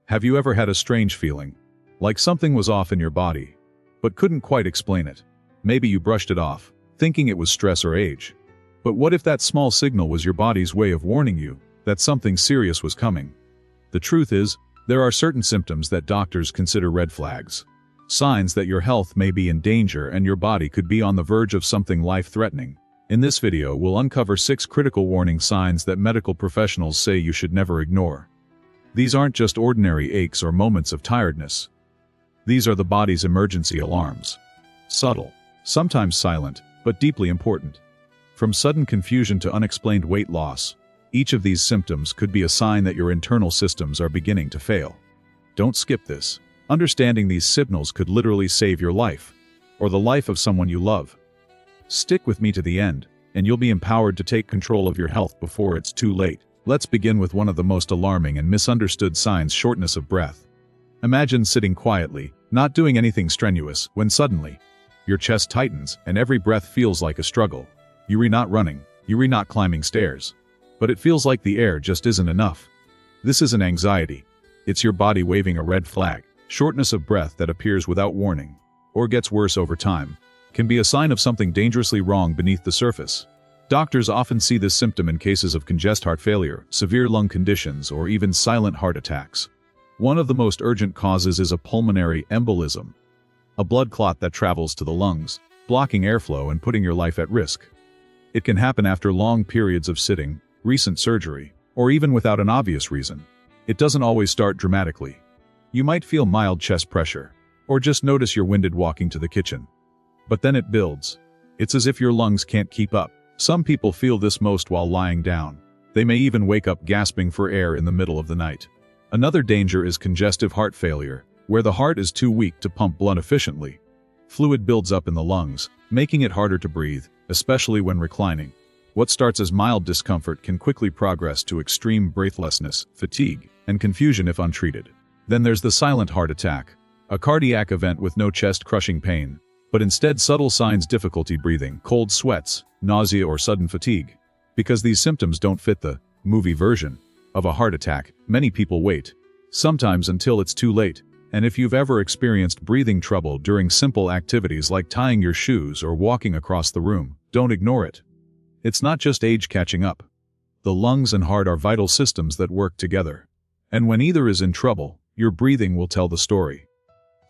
Have you ever had a strange feeling, like something was off in your body, but couldn't quite explain it? Maybe you brushed it off, thinking it was stress or age. But what if that small signal was your body's way of warning you that something serious was coming? The truth is, there are certain symptoms that doctors consider red flags. Signs that your health may be in danger and your body could be on the verge of something life-threatening. In this video, we'll uncover 6 critical warning signs that medical professionals say you should never ignore. These aren't just ordinary aches or moments of tiredness. These are the body's emergency alarms. Subtle, sometimes silent, but deeply important. From sudden confusion to unexplained weight loss, each of these symptoms could be a sign that your internal systems are beginning to fail. Don't skip this. Understanding these signals could literally save your life, or the life of someone you love. Stick with me to the end, and you'll be empowered to take control of your health before it's too late. Let's begin with one of the most alarming and misunderstood signs: shortness of breath. Imagine sitting quietly, not doing anything strenuous, when suddenly, your chest tightens and every breath feels like a struggle. You're not running, you're not climbing stairs, but it feels like the air just isn't enough. This isn't anxiety. It's your body waving a red flag. Shortness of breath that appears without warning, or gets worse over time, can be a sign of something dangerously wrong beneath the surface. Doctors often see this symptom in cases of congestive heart failure, severe lung conditions, or even silent heart attacks. One of the most urgent causes is a pulmonary embolism, a blood clot that travels to the lungs, blocking airflow and putting your life at risk. It can happen after long periods of sitting, recent surgery, or even without an obvious reason. It doesn't always start dramatically. You might feel mild chest pressure, or just notice you're winded walking to the kitchen. But then it builds. It's as if your lungs can't keep up. Some people feel this most while lying down. They may even wake up gasping for air in the middle of the night. Another danger is congestive heart failure, where the heart is too weak to pump blood efficiently. Fluid builds up in the lungs, making it harder to breathe, especially when reclining. What starts as mild discomfort can quickly progress to extreme breathlessness, fatigue, and confusion if untreated. Then there's the silent heart attack, a cardiac event with no chest-crushing pain, but instead subtle signs: difficulty breathing, cold sweats, nausea, or sudden fatigue. Because these symptoms don't fit the movie version of a heart attack, many people wait, sometimes until it's too late. And if you've ever experienced breathing trouble during simple activities like tying your shoes or walking across the room, don't ignore it. It's not just age catching up. The lungs and heart are vital systems that work together. And when either is in trouble, your breathing will tell the story.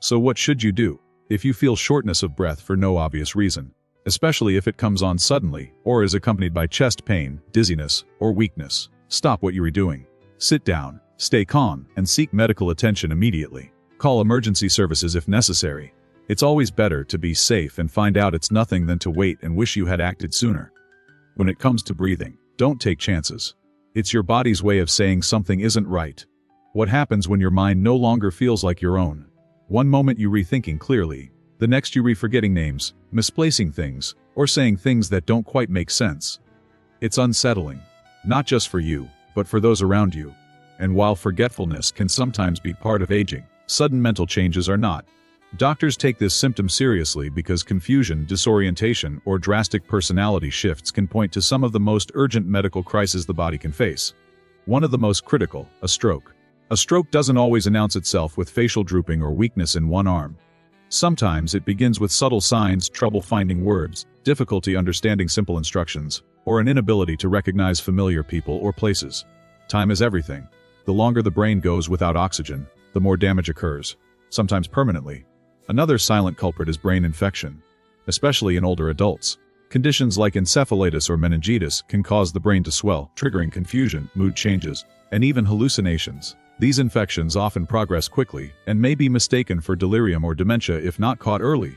So what should you do if you feel shortness of breath for no obvious reason, especially if it comes on suddenly or is accompanied by chest pain, dizziness, or weakness? Stop what you're doing. Sit down, stay calm, and seek medical attention immediately. Call emergency services if necessary. It's always better to be safe and find out it's nothing than to wait and wish you had acted sooner. When it comes to breathing, don't take chances. It's your body's way of saying something isn't right. What happens when your mind no longer feels like your own? One moment you're rethinking clearly, the next you're forgetting names, misplacing things, or saying things that don't quite make sense. It's unsettling, not just for you, but for those around you. And while forgetfulness can sometimes be part of aging, sudden mental changes are not. Doctors take this symptom seriously because confusion, disorientation, or drastic personality shifts can point to some of the most urgent medical crises the body can face. One of the most critical, a stroke. A stroke doesn't always announce itself with facial drooping or weakness in one arm. Sometimes it begins with subtle signs: trouble finding words, difficulty understanding simple instructions, or an inability to recognize familiar people or places. Time is everything. The longer the brain goes without oxygen, the more damage occurs, sometimes permanently. Another silent culprit is brain infection, especially in older adults. Conditions like encephalitis or meningitis can cause the brain to swell, triggering confusion, mood changes, and even hallucinations. These infections often progress quickly and may be mistaken for delirium or dementia if not caught early.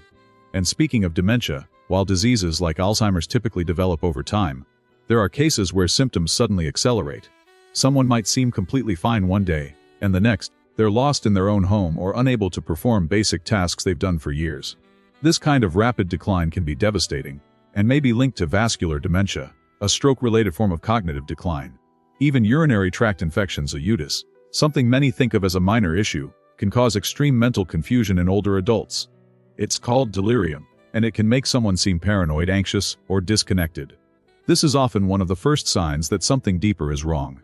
And speaking of dementia, while diseases like Alzheimer's typically develop over time, there are cases where symptoms suddenly accelerate. Someone might seem completely fine one day, and the next, they're lost in their own home or unable to perform basic tasks they've done for years. This kind of rapid decline can be devastating, and may be linked to vascular dementia, a stroke-related form of cognitive decline. Even urinary tract infections, a UTIS, something many think of as a minor issue, can cause extreme mental confusion in older adults. It's called delirium, and it can make someone seem paranoid, anxious, or disconnected. This is often one of the first signs that something deeper is wrong.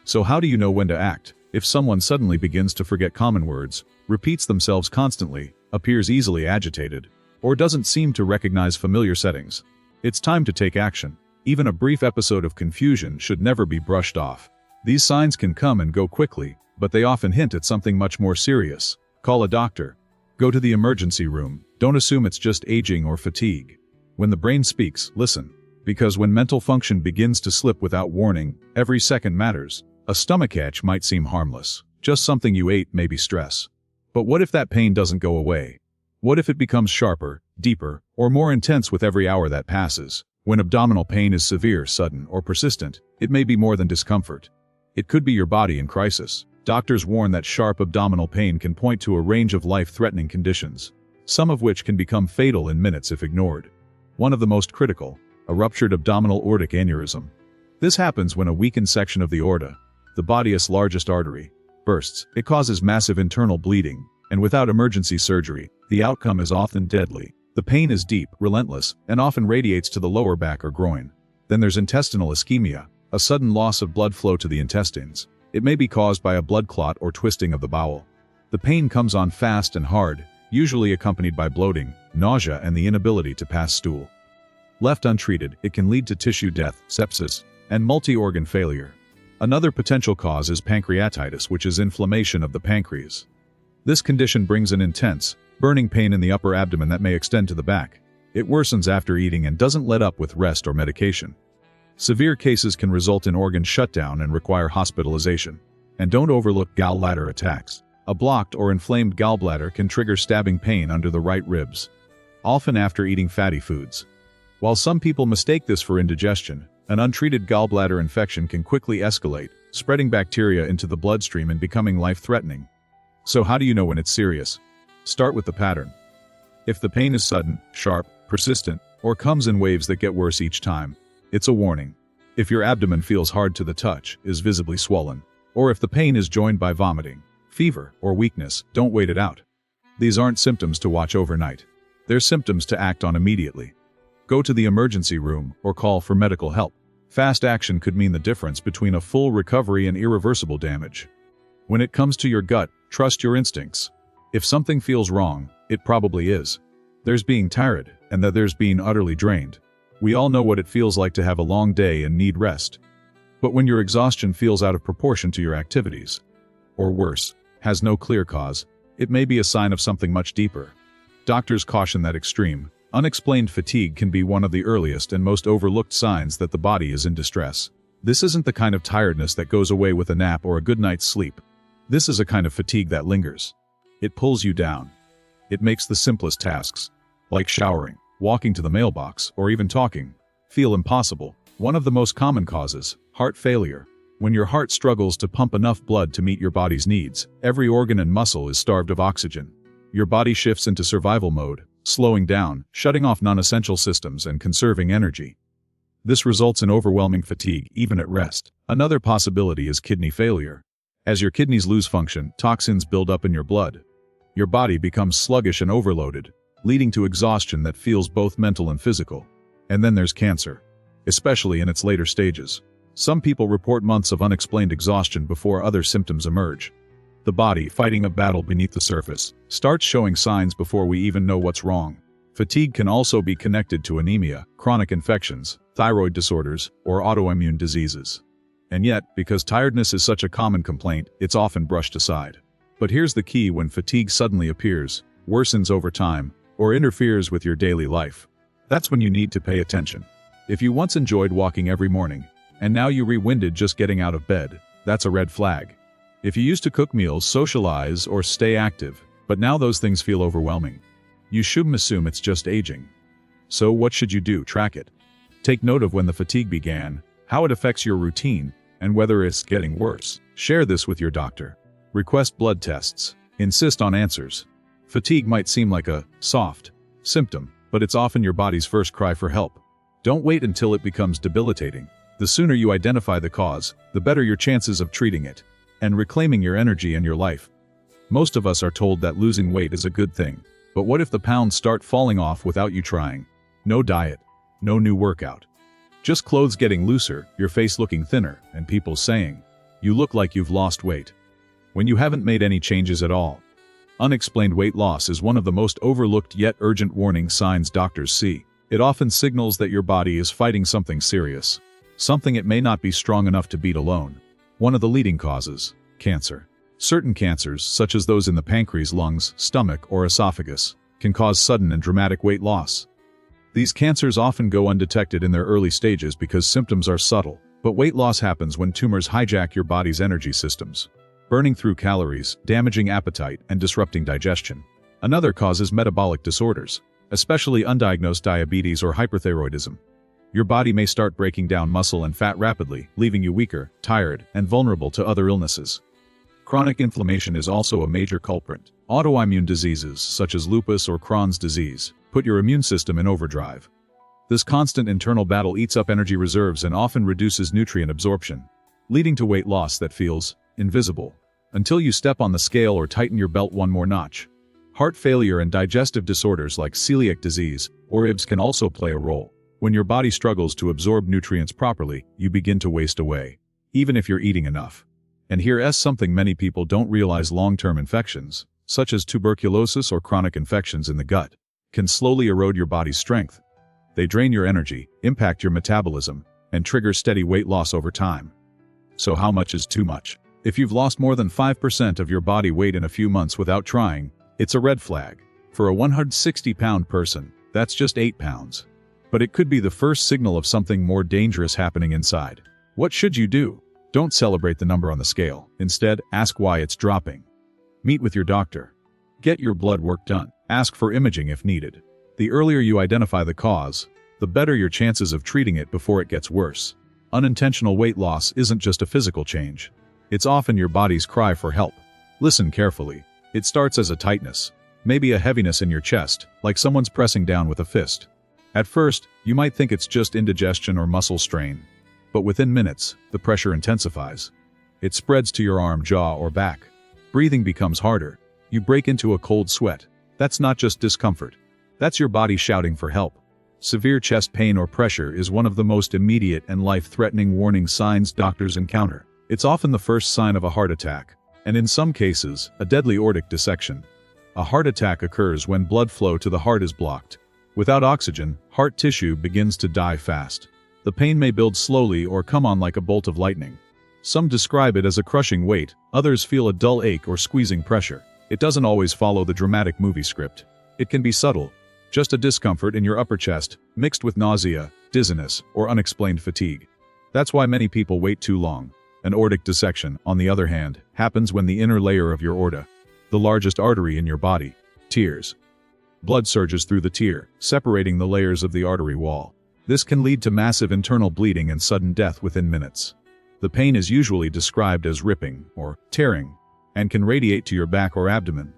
So how do you know when to act? If someone suddenly begins to forget common words, repeats themselves constantly, appears easily agitated, or doesn't seem to recognize familiar settings, it's time to take action. Even a brief episode of confusion should never be brushed off. These signs can come and go quickly, but they often hint at something much more serious. Call a doctor. Go to the emergency room. Don't assume it's just aging or fatigue. When the brain speaks, listen. Because when mental function begins to slip without warning, every second matters. A stomachache might seem harmless. Just something you ate, maybe stress. But what if that pain doesn't go away? What if it becomes sharper, deeper, or more intense with every hour that passes? When abdominal pain is severe, sudden, or persistent, it may be more than discomfort. It could be your body in crisis. Doctors warn that sharp abdominal pain can point to a range of life-threatening conditions, some of which can become fatal in minutes if ignored. One of the most critical, a ruptured abdominal aortic aneurysm. This happens when a weakened section of the aorta, the body's largest artery, bursts. It causes massive internal bleeding, and without emergency surgery, the outcome is often deadly. The pain is deep, relentless, and often radiates to the lower back or groin. Then there's intestinal ischemia, a sudden loss of blood flow to the intestines. It may be caused by a blood clot or twisting of the bowel. The pain comes on fast and hard, usually accompanied by bloating, nausea, and the inability to pass stool. Left untreated, it can lead to tissue death, sepsis, and multi-organ failure. Another potential cause is pancreatitis, which is inflammation of the pancreas. This condition brings an intense, burning pain in the upper abdomen that may extend to the back. It worsens after eating and doesn't let up with rest or medication. Severe cases can result in organ shutdown and require hospitalization. And don't overlook gallbladder attacks. A blocked or inflamed gallbladder can trigger stabbing pain under the right ribs, often after eating fatty foods. While some people mistake this for indigestion, an untreated gallbladder infection can quickly escalate, spreading bacteria into the bloodstream and becoming life-threatening. So how do you know when it's serious? Start with the pattern. If the pain is sudden, sharp, persistent, or comes in waves that get worse each time, it's a warning. If your abdomen feels hard to the touch, is visibly swollen, or if the pain is joined by vomiting, fever, or weakness, don't wait it out. These aren't symptoms to watch overnight. They're symptoms to act on immediately. Go to the emergency room or call for medical help. Fast action could mean the difference between a full recovery and irreversible damage. When it comes to your gut, trust your instincts. If something feels wrong, it probably is. There's being tired, and that there's being utterly drained. We all know what it feels like to have a long day and need rest. But when your exhaustion feels out of proportion to your activities, or worse, has no clear cause, it may be a sign of something much deeper. Doctors caution that extreme, unexplained fatigue can be one of the earliest and most overlooked signs that the body is in distress. This isn't the kind of tiredness that goes away with a nap or a good night's sleep. This is a kind of fatigue that lingers. It pulls you down. It makes the simplest tasks, like showering, walking to the mailbox, or even talking, feel impossible. One of the most common causes, heart failure. When your heart struggles to pump enough blood to meet your body's needs, every organ and muscle is starved of oxygen. Your body shifts into survival mode, slowing down, shutting off non-essential systems, and conserving energy. This results in overwhelming fatigue, even at rest. Another possibility is kidney failure. As your kidneys lose function, toxins build up in your blood. Your body becomes sluggish and overloaded, leading to exhaustion that feels both mental and physical. And then there's cancer, especially in its later stages. Some people report months of unexplained exhaustion before other symptoms emerge. The body, fighting a battle beneath the surface, starts showing signs before we even know what's wrong. Fatigue can also be connected to anemia, chronic infections, thyroid disorders, or autoimmune diseases. And yet, because tiredness is such a common complaint, it's often brushed aside. But here's the key: when fatigue suddenly appears, worsens over time, or interferes with your daily life, that's when you need to pay attention. If you once enjoyed walking every morning, and now you re-winded just getting out of bed, that's a red flag. If you used to cook meals, socialize, or stay active, but now those things feel overwhelming, you shouldn't assume it's just aging. So what should you do? Track it. Take note of when the fatigue began, how it affects your routine, and whether it's getting worse. Share this with your doctor. Request blood tests. Insist on answers. Fatigue might seem like a soft symptom, but it's often your body's first cry for help. Don't wait until it becomes debilitating. The sooner you identify the cause, the better your chances of treating it and reclaiming your energy and your life. Most of us are told that losing weight is a good thing, but what if the pounds start falling off without you trying? No diet, no new workout. Just clothes getting looser, your face looking thinner, and people saying, "You look like you've lost weight." when you haven't made any changes at all. Unexplained weight loss is one of the most overlooked yet urgent warning signs doctors see. It often signals that your body is fighting something serious, something it may not be strong enough to beat alone. One of the leading causes: cancer. Certain cancers, such as those in the pancreas, lungs, stomach, or esophagus, can cause sudden and dramatic weight loss. These cancers often go undetected in their early stages because symptoms are subtle, but weight loss happens when tumors hijack your body's energy systems, burning through calories, damaging appetite, and disrupting digestion. Another cause is metabolic disorders, especially undiagnosed diabetes or hyperthyroidism. Your body may start breaking down muscle and fat rapidly, leaving you weaker, tired, and vulnerable to other illnesses. Chronic inflammation is also a major culprit. Autoimmune diseases, such as lupus or Crohn's disease, put your immune system in overdrive. This constant internal battle eats up energy reserves and often reduces nutrient absorption, leading to weight loss that feels invisible until you step on the scale or tighten your belt one more notch. Heart failure and digestive disorders like celiac disease or IBS can also play a role. When your body struggles to absorb nutrients properly, you begin to waste away, even if you're eating enough. And here's something many people don't realize: long-term infections, such as tuberculosis or chronic infections in the gut, can slowly erode your body's strength. They drain your energy, impact your metabolism, and trigger steady weight loss over time. So how much is too much? If you've lost more than 5% of your body weight in a few months without trying, it's a red flag. For a 160-pound person, that's just 8 pounds. But it could be the first signal of something more dangerous happening inside. What should you do? Don't celebrate the number on the scale. Instead, ask why it's dropping. Meet with your doctor. Get your blood work done. Ask for imaging if needed. The earlier you identify the cause, the better your chances of treating it before it gets worse. Unintentional weight loss isn't just a physical change. It's often your body's cry for help. Listen carefully. It starts as a tightness, maybe a heaviness in your chest, like someone's pressing down with a fist. At first, you might think it's just indigestion or muscle strain. But within minutes, the pressure intensifies. It spreads to your arm, jaw, or back. Breathing becomes harder. You break into a cold sweat. That's not just discomfort. That's your body shouting for help. Severe chest pain or pressure is one of the most immediate and life-threatening warning signs doctors encounter. It's often the first sign of a heart attack, and in some cases, a deadly aortic dissection. A heart attack occurs when blood flow to the heart is blocked. Without oxygen, heart tissue begins to die fast. The pain may build slowly or come on like a bolt of lightning. Some describe it as a crushing weight, others feel a dull ache or squeezing pressure. It doesn't always follow the dramatic movie script. It can be subtle, just a discomfort in your upper chest, mixed with nausea, dizziness, or unexplained fatigue. That's why many people wait too long. An aortic dissection, on the other hand, happens when the inner layer of your aorta, the largest artery in your body, tears. Blood surges through the tear, separating the layers of the artery wall. This can lead to massive internal bleeding and sudden death within minutes. The pain is usually described as ripping or tearing, and can radiate to your back or abdomen.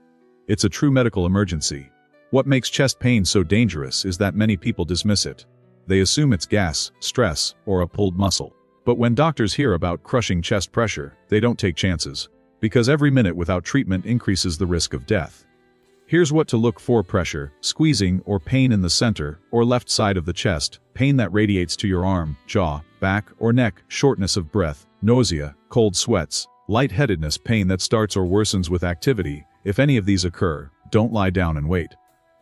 It's a true medical emergency. What makes chest pain so dangerous is that many people dismiss it. They assume it's gas, stress, or a pulled muscle. But when doctors hear about crushing chest pressure, they don't take chances, because every minute without treatment increases the risk of death. Here's what to look for: pressure, squeezing, or pain in the center or left side of the chest, pain that radiates to your arm, jaw, back, or neck, shortness of breath, nausea, cold sweats, lightheadedness, pain that starts or worsens with activity. If any of these occur, don't lie down and wait.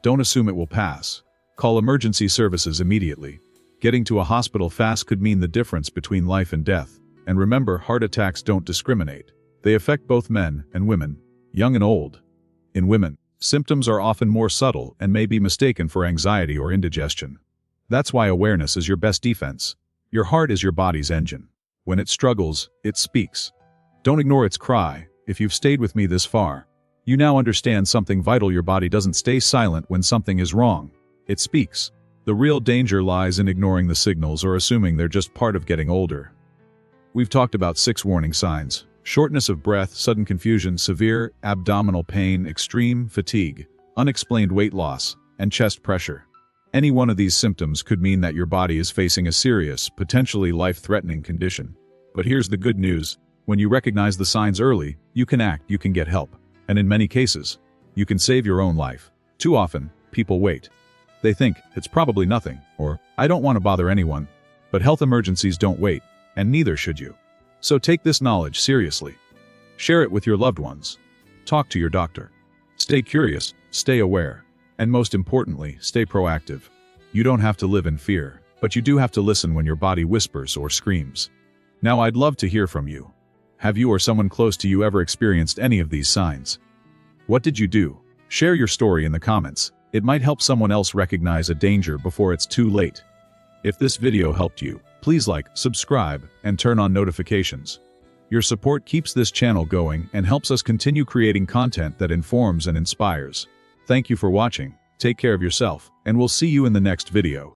Don't assume it will pass. Call emergency services immediately. Getting to a hospital fast could mean the difference between life and death. And remember, heart attacks don't discriminate. They affect both men and women, young and old. In women, symptoms are often more subtle and may be mistaken for anxiety or indigestion. That's why awareness is your best defense. Your heart is your body's engine. When it struggles, it speaks. Don't ignore its cry. If you've stayed with me this far, you now understand something vital: your body doesn't stay silent when something is wrong. It speaks. The real danger lies in ignoring the signals or assuming they're just part of getting older. We've talked about 6 warning signs: shortness of breath, sudden confusion, severe abdominal pain, extreme fatigue, unexplained weight loss, and chest pressure. Any one of these symptoms could mean that your body is facing a serious, potentially life-threatening condition. But here's the good news: when you recognize the signs early, you can act, you can get help. And in many cases, you can save your own life. Too often, people wait. They think, it's probably nothing, or, I don't want to bother anyone. But health emergencies don't wait, and neither should you. So take this knowledge seriously. Share it with your loved ones. Talk to your doctor. Stay curious, stay aware, and most importantly, stay proactive. You don't have to live in fear, but you do have to listen when your body whispers or screams. Now I'd love to hear from you. Have you or someone close to you ever experienced any of these signs? What did you do? Share your story in the comments. It might help someone else recognize a danger before it's too late. If this video helped you, please like, subscribe, and turn on notifications. Your support keeps this channel going and helps us continue creating content that informs and inspires. Thank you for watching, take care of yourself, and we'll see you in the next video.